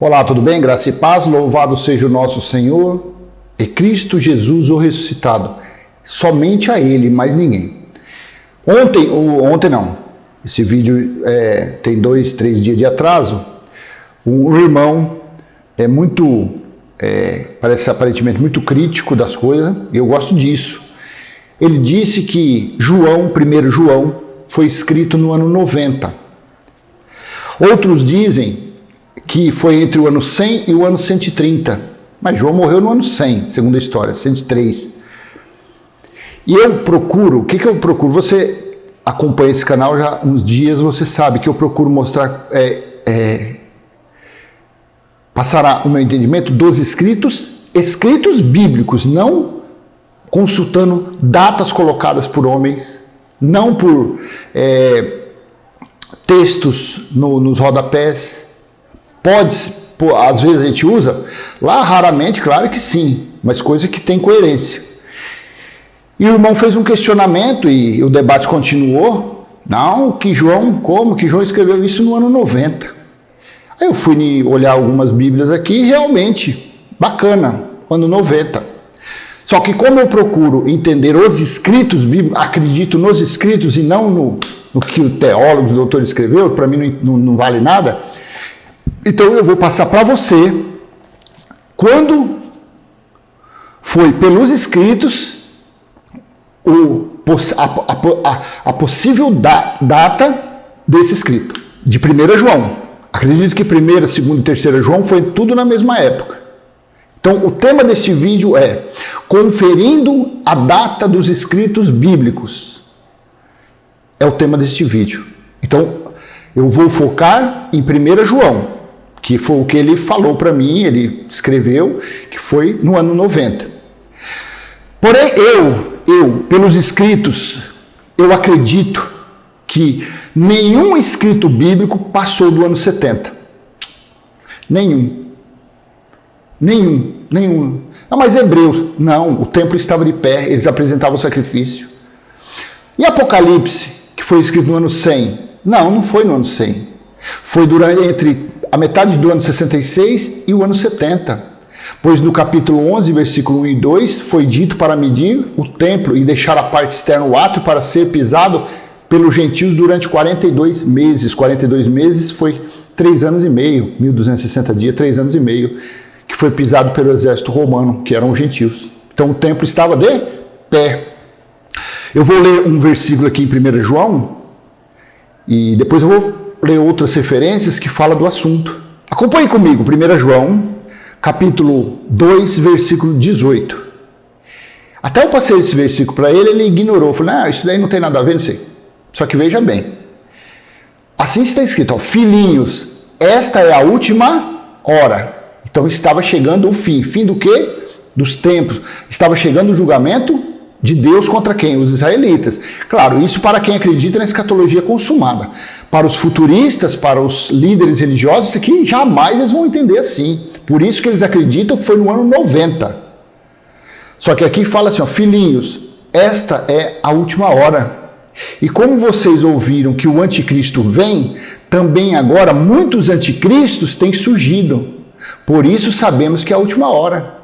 Olá, tudo bem? Graça e paz, louvado seja o nosso Senhor e Cristo Jesus, o ressuscitado. Somente a Ele, mais ninguém. Ontem não, esse vídeo tem 2-3 dias de atraso. Um irmão parece aparentemente muito crítico das coisas, e eu gosto disso. Ele disse que João, 1 João, foi escrito no ano 90. Outros dizem que foi entre o ano 100 e o ano 130. Mas João morreu no ano 100, segundo a história, 103. E eu procuro, o que eu procuro? Você acompanha esse canal já há uns dias, você sabe que eu procuro mostrar, passar o meu entendimento dos escritos bíblicos, não consultando datas colocadas por homens, não por textos nos rodapés. Às vezes a gente usa, lá raramente, claro que sim, mas coisa que tem coerência. E o irmão fez um questionamento e o debate continuou. Não, como que João escreveu isso no ano 90? Aí eu fui olhar algumas bíblias aqui e realmente, bacana, ano 90. Só que como eu procuro entender os escritos bíblicos, acredito nos escritos e não no que o teólogo, o doutor escreveu, para mim não vale nada. Então eu vou passar para você quando foi pelos escritos a possível data desse escrito, de 1 João. Acredito que 1, 2 e 3 João foi tudo na mesma época. Então o tema deste vídeo é conferindo a data dos escritos bíblicos. É o tema deste vídeo. Então eu vou focar em 1 João. Que foi o que ele falou para mim, ele escreveu, que foi no ano 90. Porém, pelos escritos, eu acredito que nenhum escrito bíblico passou do ano 70. Nenhum. Não, mas Hebreus, não, o templo estava de pé, eles apresentavam o sacrifício. E Apocalipse, que foi escrito no ano 100? Não foi no ano 100. Foi entre a metade do ano 66 e o ano 70. Pois no capítulo 11, versículo 1 e 2, foi dito para medir o templo e deixar a parte externa o átrio para ser pisado pelos gentios durante 42 meses. 42 meses foi 3 anos e meio, 1260 dias, 3 anos e meio, que foi pisado pelo exército romano, que eram os gentios. Então o templo estava de pé. Eu vou ler um versículo aqui em 1 João e depois eu vou ler outras referências que falam do assunto. Acompanhe comigo, 1 João, capítulo 2, versículo 18. Até eu passei esse versículo para ele ignorou. Falei, isso daí não tem nada a ver, não sei. Só que veja bem. Assim está escrito, filhinhos, esta é a última hora. Então estava chegando o fim. Fim do quê? Dos tempos. Estava chegando o julgamento de Deus contra quem? Os israelitas. Claro, isso para quem acredita na escatologia consumada. Para os futuristas, para os líderes religiosos, isso aqui jamais eles vão entender assim. Por isso que eles acreditam que foi no ano 90. Só que aqui fala assim, filhinhos, esta é a última hora. E como vocês ouviram que o anticristo vem, também agora muitos anticristos têm surgido. Por isso sabemos que é a última hora.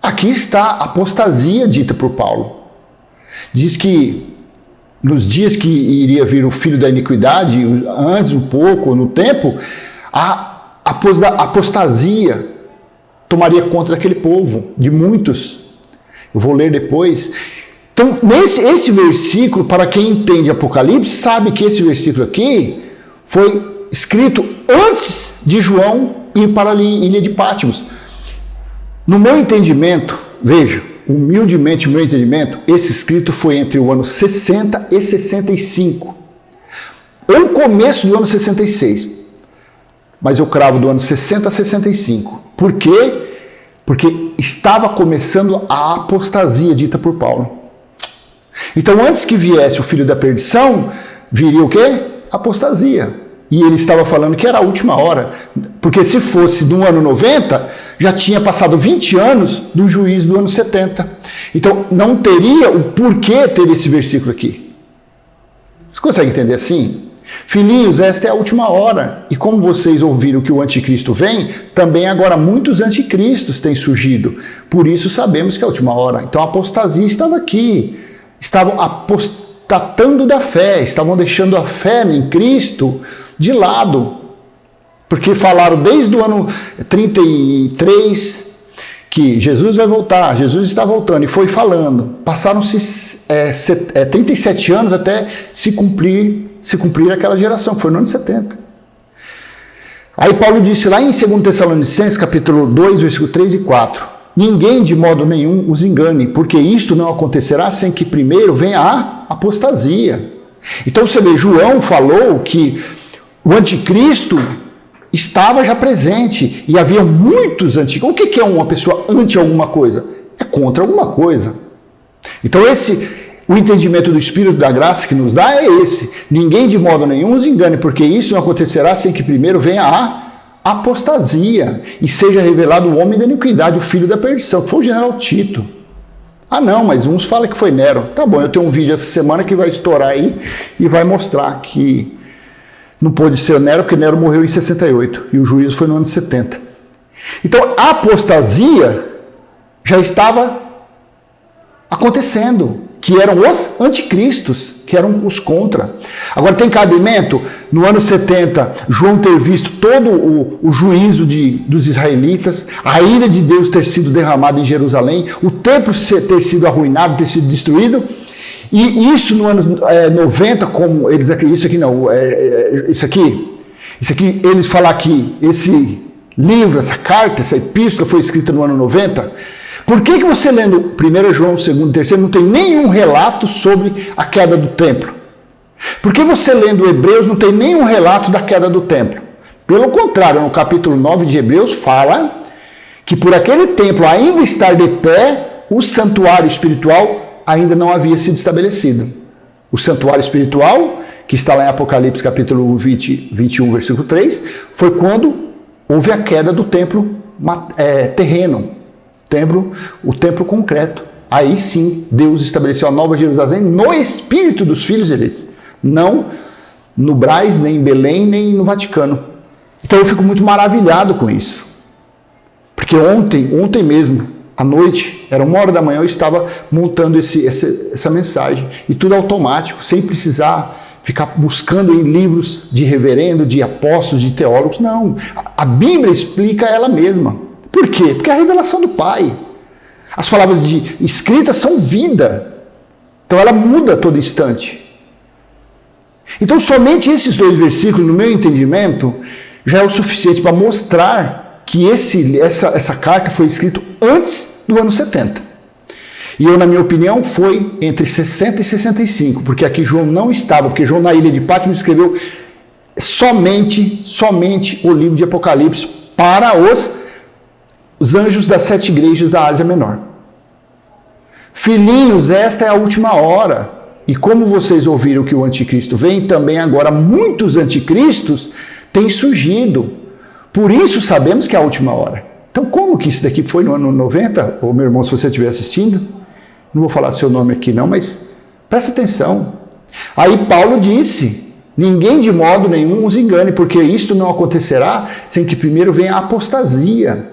Aqui está a apostasia dita por Paulo. Diz que nos dias que iria vir o filho da iniquidade, antes um pouco, no tempo, a apostasia tomaria conta daquele povo, de muitos. Eu vou ler depois. Então, esse versículo, para quem entende Apocalipse, sabe que esse versículo aqui foi escrito antes de João ir para a ilha de Patmos. No meu entendimento, veja, humildemente o meu entendimento, esse escrito foi entre o ano 60 e 65. Ou o começo do ano 66. Mas eu cravo do ano 60 a 65. Por quê? Porque estava começando a apostasia dita por Paulo. Então, antes que viesse o filho da perdição, viria o quê? Apostasia. E ele estava falando que era a última hora. Porque se fosse no ano 90, já tinha passado 20 anos do juízo do ano 70. Então, não teria o porquê ter esse versículo aqui. Você consegue entender assim? Filhinhos, esta é a última hora, e como vocês ouviram que o anticristo vem, também agora muitos anticristos têm surgido. Por isso sabemos que é a última hora. Então a apostasia estava aqui. Estavam apostatando da fé, estavam deixando a fé em Cristo de lado. Porque falaram desde o ano 33 que Jesus vai voltar, Jesus está voltando, e foi falando. Passaram-se 37 anos até se cumprir aquela geração, que foi no ano 70. Aí Paulo disse lá em 2 Tessalonicenses, capítulo 2, versículo 3 e 4, ninguém de modo nenhum os engane, porque isto não acontecerá sem que primeiro venha a apostasia. Então você vê, João falou que o anticristo estava já presente e havia muitos anticristos. O que é uma pessoa anti alguma coisa? É contra alguma coisa. Então o entendimento do Espírito da graça que nos dá é esse. Ninguém de modo nenhum os engane, porque isso não acontecerá sem que primeiro venha a apostasia e seja revelado o homem da iniquidade, o filho da perdição, que foi o general Tito. Ah não, mas uns falam que foi Nero. Tá bom, eu tenho um vídeo essa semana que vai estourar aí e vai mostrar que não pôde ser Nero, porque Nero morreu em 68 e o juízo foi no ano 70. Então a apostasia já estava acontecendo, que eram os anticristos, que eram os contra. Agora tem cabimento, no ano 70, João ter visto todo o juízo dos israelitas, a ira de Deus ter sido derramada em Jerusalém, o templo ter sido arruinado, ter sido destruído, e isso no ano 90, como eles acreditam, isso aqui, eles falar que esse livro, essa carta, essa epístola foi escrita no ano 90, por que você lendo 1 João, 2 e 3 não tem nenhum relato sobre a queda do templo? Por que você lendo Hebreus não tem nenhum relato da queda do templo? Pelo contrário, no capítulo 9 de Hebreus fala que por aquele templo ainda estar de pé, o santuário espiritual ainda não havia sido estabelecido. O santuário espiritual, que está lá em Apocalipse capítulo 21, versículo 3, foi quando houve a queda do templo terreno. O templo concreto. Aí sim, Deus estabeleceu a nova Jerusalém no espírito dos filhos eleitos. Não no Brás, nem em Belém, nem no Vaticano. Então eu fico muito maravilhado com isso. Porque ontem mesmo, à noite, era 1h da manhã, eu estava montando essa mensagem. E tudo automático, sem precisar ficar buscando em livros de reverendo, de apóstolos, de teólogos. Não, a Bíblia explica ela mesma. Por quê? Porque é a revelação do Pai. As palavras escritas são vida. Então ela muda a todo instante. Então somente esses 2 versículos, no meu entendimento, já é o suficiente para mostrar que essa carta foi escrita antes do ano 70. E eu, na minha opinião, foi entre 60 e 65, porque aqui João não estava, porque João na ilha de Patmos escreveu somente o livro de Apocalipse para os anjos das 7 igrejas da Ásia Menor. Filhinhos, esta é a última hora. E como vocês ouviram que o anticristo vem, também agora muitos anticristos têm surgido. Por isso sabemos que é a última hora. Então como que isso daqui foi no ano 90? Ô meu irmão, se você estiver assistindo, não vou falar seu nome aqui não, mas presta atenção. Aí Paulo disse, ninguém de modo nenhum os engane, porque isto não acontecerá sem que primeiro venha a apostasia.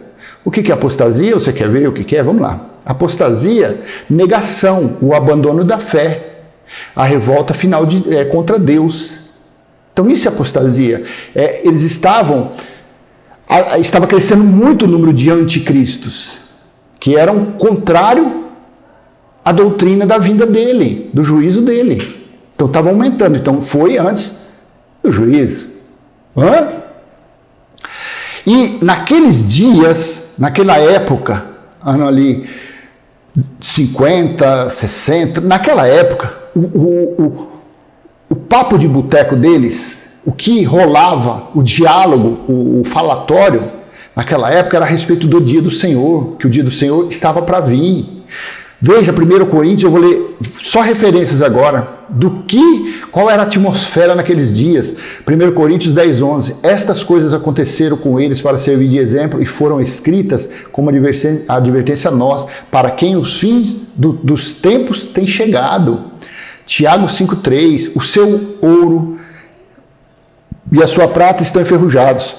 O que é apostasia? Você quer ver o que é? Vamos lá. Apostasia, negação, o abandono da fé, a revolta final contra Deus. Então isso é apostasia. Estava crescendo muito o número de anticristos, que eram contrário à doutrina da vinda dele, do juízo dele. Então estava aumentando. Então foi antes do juízo. E naqueles dias, naquela época, ano ali 50, 60, naquela época, o papo de boteco deles, o que rolava, o diálogo, o falatório, naquela época era a respeito do dia do Senhor, que o dia do Senhor estava para vir. Veja, 1 Coríntios, eu vou ler só referências agora, qual era a atmosfera naqueles dias. 1 Coríntios 10, 11. Estas coisas aconteceram com eles para servir de exemplo e foram escritas como advertência a nós, para quem os fins dos tempos têm chegado. Tiago 5,3. O seu ouro e a sua prata estão enferrujados.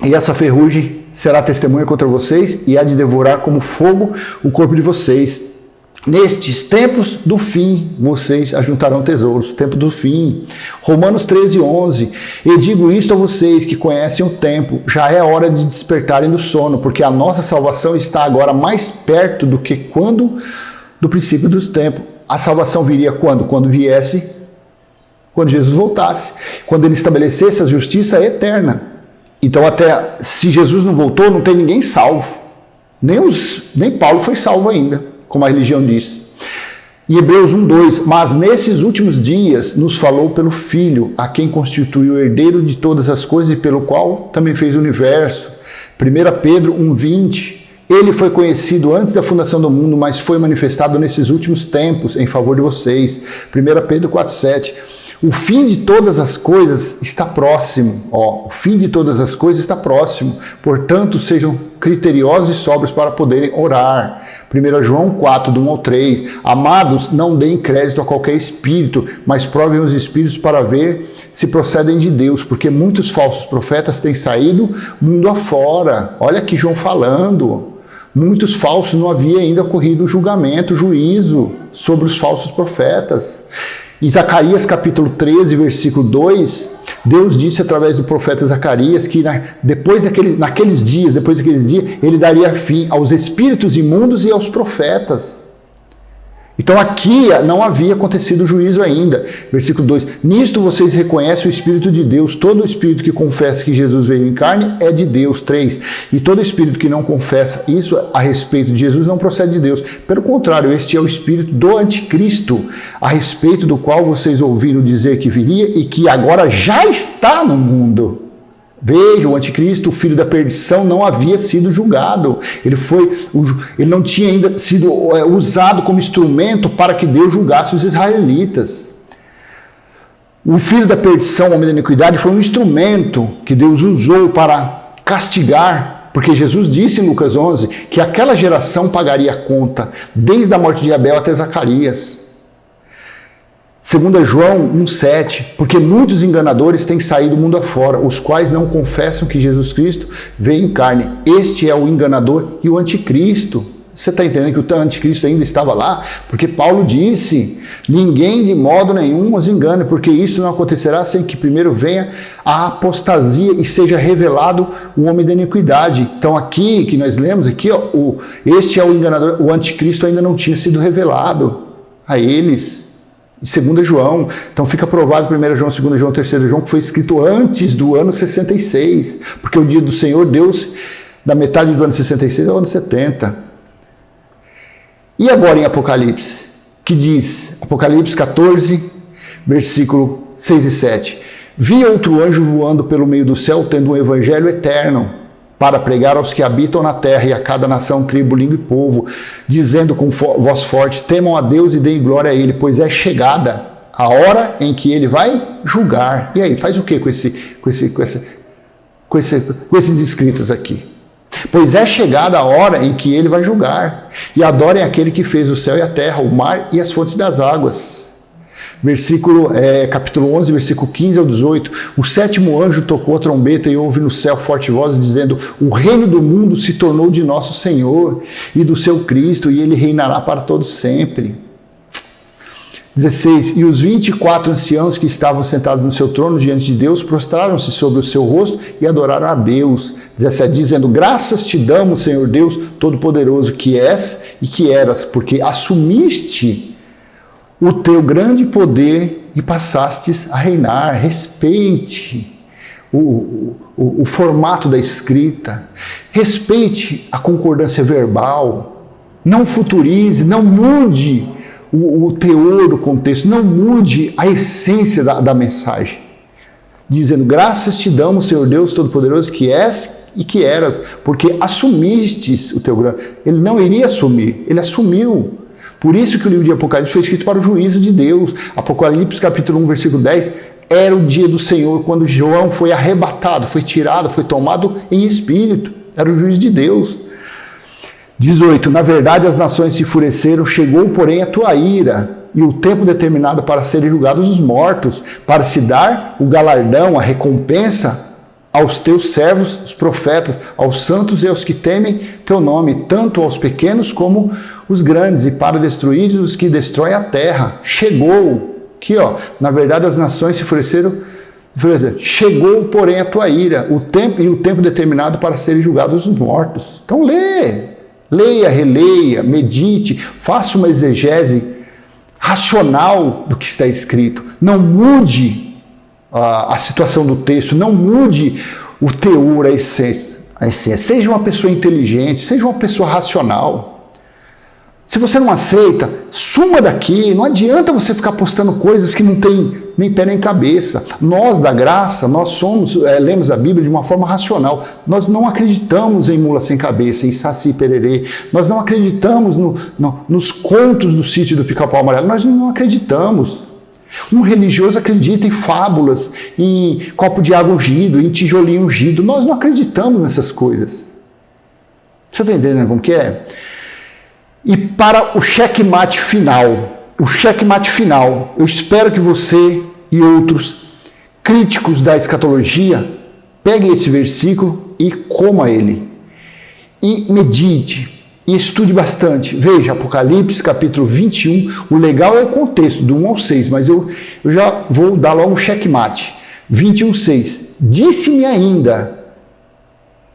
E essa ferrugem será testemunha contra vocês e há de devorar como fogo o corpo de vocês. Nestes tempos do fim, vocês ajuntarão tesouros. Tempo do fim. Romanos 13:11. E digo isto a vocês que conhecem o tempo. Já é hora de despertarem do sono, porque a nossa salvação está agora mais perto do que quando do princípio dos tempos. A salvação viria quando? Quando Jesus voltasse. Quando ele estabelecesse a justiça eterna. Então, até se Jesus não voltou, não tem ninguém salvo. Nem Paulo foi salvo ainda, como a religião diz. Em Hebreus 1:2, mas nesses últimos dias nos falou pelo Filho, a quem constituiu o herdeiro de todas as coisas e pelo qual também fez o universo. 1 Pedro 1:20, ele foi conhecido antes da fundação do mundo, mas foi manifestado nesses últimos tempos em favor de vocês. 1 Pedro 4:7, o fim de todas as coisas está próximo. O fim de todas as coisas está próximo. Portanto, sejam criteriosos e sóbrios para poderem orar. 1 João 4, do 1 ao 3. Amados, não deem crédito a qualquer espírito, mas provem os espíritos para ver se procedem de Deus, porque muitos falsos profetas têm saído mundo afora. Olha aqui João falando. Muitos falsos, não havia ainda ocorrido julgamento, juízo sobre os falsos profetas. Em Zacarias capítulo 13, versículo 2, Deus disse através do profeta Zacarias que depois daqueles dias, ele daria fim aos espíritos imundos e aos profetas. Então aqui não havia acontecido o juízo ainda. Versículo 2, nisto vocês reconhecem o Espírito de Deus. Todo espírito que confessa que Jesus veio em carne é de Deus. 3, e todo espírito que não confessa isso a respeito de Jesus não procede de Deus. Pelo contrário, este é o espírito do anticristo, a respeito do qual vocês ouviram dizer que viria e que agora já está no mundo. Veja, o anticristo, o filho da perdição, não havia sido julgado. Ele não tinha ainda sido usado como instrumento para que Deus julgasse os israelitas. O filho da perdição, o homem da iniquidade, foi um instrumento que Deus usou para castigar, porque Jesus disse em Lucas 11 que aquela geração pagaria a conta, desde a morte de Abel até Zacarias. 2 João 1,7, porque muitos enganadores têm saído do mundo afora, os quais não confessam que Jesus Cristo veio em carne. Este é o enganador e o anticristo. Você está entendendo que o anticristo ainda estava lá? Porque Paulo disse, ninguém de modo nenhum os engane, porque isso não acontecerá sem que primeiro venha a apostasia e seja revelado o homem da iniquidade. Então aqui, que nós lemos, este é o enganador, o anticristo ainda não tinha sido revelado a eles. 2 João, então fica provado 1 João, 2 João, 3 João, que foi escrito antes do ano 66, porque o dia do Senhor, Deus, da metade do ano 66 ao ano 70. E agora em Apocalipse, que diz, Apocalipse 14, versículo 6 e 7, vi outro anjo voando pelo meio do céu, tendo um evangelho eterno, para pregar aos que habitam na terra e a cada nação, tribo, língua e povo, dizendo com voz forte, temam a Deus e deem glória a Ele, pois é chegada a hora em que Ele vai julgar. E aí, faz o que com esses escritos aqui? Pois é chegada a hora em que Ele vai julgar, e adorem aquele que fez o céu e a terra, o mar e as fontes das águas. Capítulo 11, versículo 15 ao 18, o sétimo anjo tocou a trombeta e houve no céu forte voz dizendo, o reino do mundo se tornou de nosso Senhor e do seu Cristo, e ele reinará para todos sempre. 16, e os 24 anciãos que estavam sentados no seu trono diante de Deus prostraram-se sobre o seu rosto e adoraram a Deus. 17, dizendo, graças te damos, Senhor Deus Todo-Poderoso, que és e que eras, porque assumiste o teu grande poder e passastes a reinar. Respeite o formato da escrita, respeite a concordância verbal, não futurize, não mude o teor do contexto, não mude a essência da mensagem. Dizendo, graças te damos, Senhor Deus Todo-Poderoso, que és e que eras, porque assumistes o teu grande... Ele não iria assumir, ele assumiu. Por isso que o livro de Apocalipse foi escrito para o juízo de Deus. Apocalipse capítulo 1, versículo 10, era o dia do Senhor, quando João foi arrebatado, foi tirado, foi tomado em espírito. Era o juízo de Deus. 18, na verdade as nações se enfureceram, chegou porém a tua ira, e o tempo determinado para serem julgados os mortos, para se dar o galardão, a recompensa aos teus servos, os profetas, aos santos e aos que temem teu nome, tanto aos pequenos como os grandes, e para destruir os que destroem a terra. Chegou, aqui ó, na verdade as nações se ofereceram, chegou porém a tua ira, o tempo determinado para serem julgados os mortos. Então leia, releia, medite, faça uma exegese racional do que está escrito. Não mude a situação do texto, não mude o teor, a essência. Seja uma pessoa inteligente, seja uma pessoa racional. Se você não aceita, suma daqui. Não adianta você ficar postando coisas que não tem nem pé nem cabeça. Nós da graça, nós lemos a Bíblia de uma forma racional. Nós não acreditamos em mula sem cabeça, em saci pererê. Nós não acreditamos nos contos do sítio do Pica-Pau Amarelo. Nós não acreditamos. Um religioso acredita em fábulas, em copo de água ungido, em tijolinho ungido. Nós não acreditamos nessas coisas. Você está entendendo como que é? E para o checkmate final, eu espero que você e outros críticos da escatologia peguem esse versículo e coma ele. E medite. E estude bastante. Veja, Apocalipse, capítulo 21. O legal é o contexto, do 1 ao 6, mas eu já vou dar logo o checkmate. 21:6. Disse-me ainda,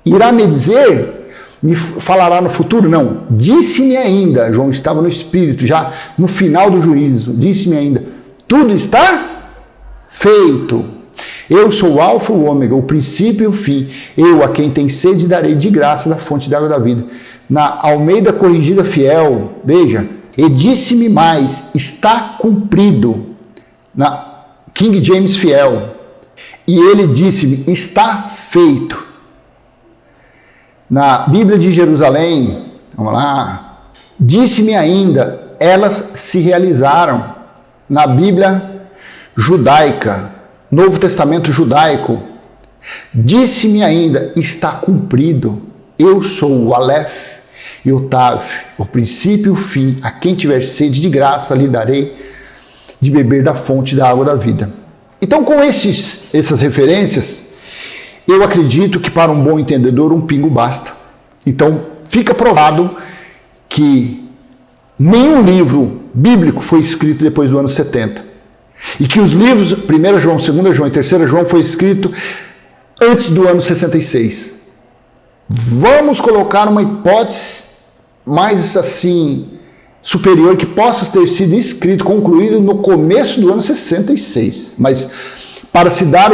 irá me dizer, me falará no futuro? Não. Disse-me ainda, João estava no Espírito, já no final do juízo. Disse-me ainda, tudo está feito. Eu sou o Alfa e o Ômega, o princípio e o fim. Eu, a quem tem sede, darei de graça da fonte da água da vida. Na Almeida Corrigida Fiel, veja, e disse-me mais, está cumprido. Na King James Fiel, e ele disse-me, está feito. Na Bíblia de Jerusalém, vamos lá, disse-me ainda, elas se realizaram. Na Bíblia judaica, Novo Testamento judaico, disse-me ainda, está cumprido. Eu sou o Aleph e o Tav, o princípio e o fim. A quem tiver sede de graça, lhe darei de beber da fonte da água da vida. Então, com essas referências, eu acredito que para um bom entendedor, um pingo basta. Então, fica provado que nenhum livro bíblico foi escrito depois do ano 70. E que os livros 1 João, 2 João e 3 João foi escrito antes do ano 66. Vamos colocar uma hipótese mais assim superior que possa ter sido escrito, concluído no começo do ano 66. Mas para se dar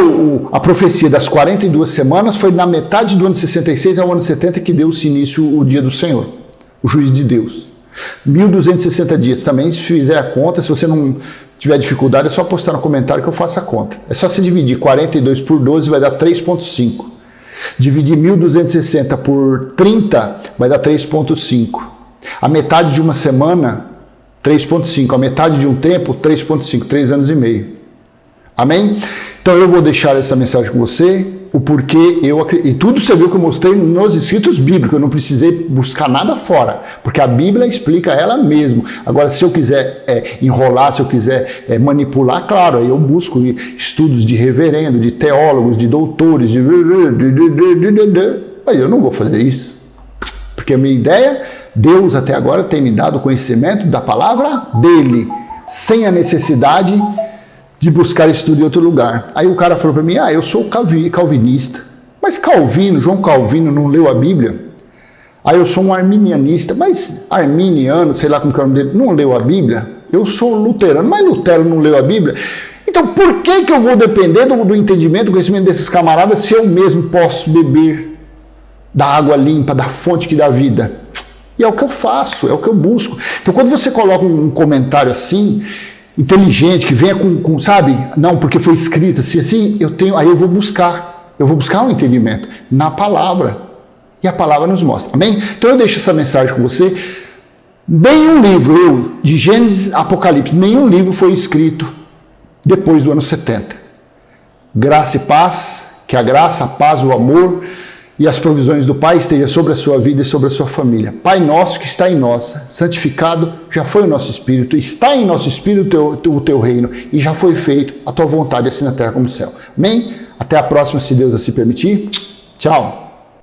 a profecia das 42 semanas, foi na metade do ano 66 ao ano 70 que deu-se início o dia do Senhor, o juízo de Deus. 1260 dias. Também, se fizer a conta, se você não tiver dificuldade, é só postar no comentário que eu faço a conta. É só se dividir 42 por 12, vai dar 3,5. Dividir 1260 por 30 vai dar 3,5. A metade de uma semana, 3,5. A metade de um tempo, 3,5. 3 anos e meio. Amém? Então eu vou deixar essa mensagem com você, o porquê eu acredito. E tudo você viu que eu mostrei nos escritos bíblicos, eu não precisei buscar nada fora, porque a Bíblia explica ela mesmo. Agora, se eu quiser enrolar, se eu quiser manipular, claro, aí eu busco estudos de reverendo, de teólogos, de doutores, aí eu não vou fazer isso. Porque a minha ideia, Deus até agora tem me dado conhecimento da palavra dele, sem a necessidade de buscar estudo em outro lugar. Aí o cara falou para mim, eu sou calvinista. Mas Calvino, João Calvino não leu a Bíblia? Aí eu sou um arminianista, mas arminiano, sei lá como que é o nome dele, não leu a Bíblia? Eu sou luterano, mas Lutero não leu a Bíblia? Então por que eu vou depender do entendimento, do conhecimento desses camaradas, se eu mesmo posso beber da água limpa, da fonte que dá vida? E é o que eu faço, é o que eu busco. Então quando você coloca um comentário assim, inteligente, que venha com sabe, não, porque foi escrito assim, aí eu vou buscar um entendimento na palavra, e a palavra nos mostra, amém? Então eu deixo essa mensagem com você. Nenhum livro, de Gênesis a Apocalipse, nenhum livro foi escrito depois do ano 70. Graça e paz, que a graça, a paz, o amor e as provisões do Pai estejam sobre a sua vida e sobre a sua família. Pai nosso que está em nós, santificado já foi o nosso espírito, está em nosso espírito o teu reino e já foi feito a tua vontade assim na terra como no céu. Amém? Até a próxima, se Deus assim permitir. Tchau.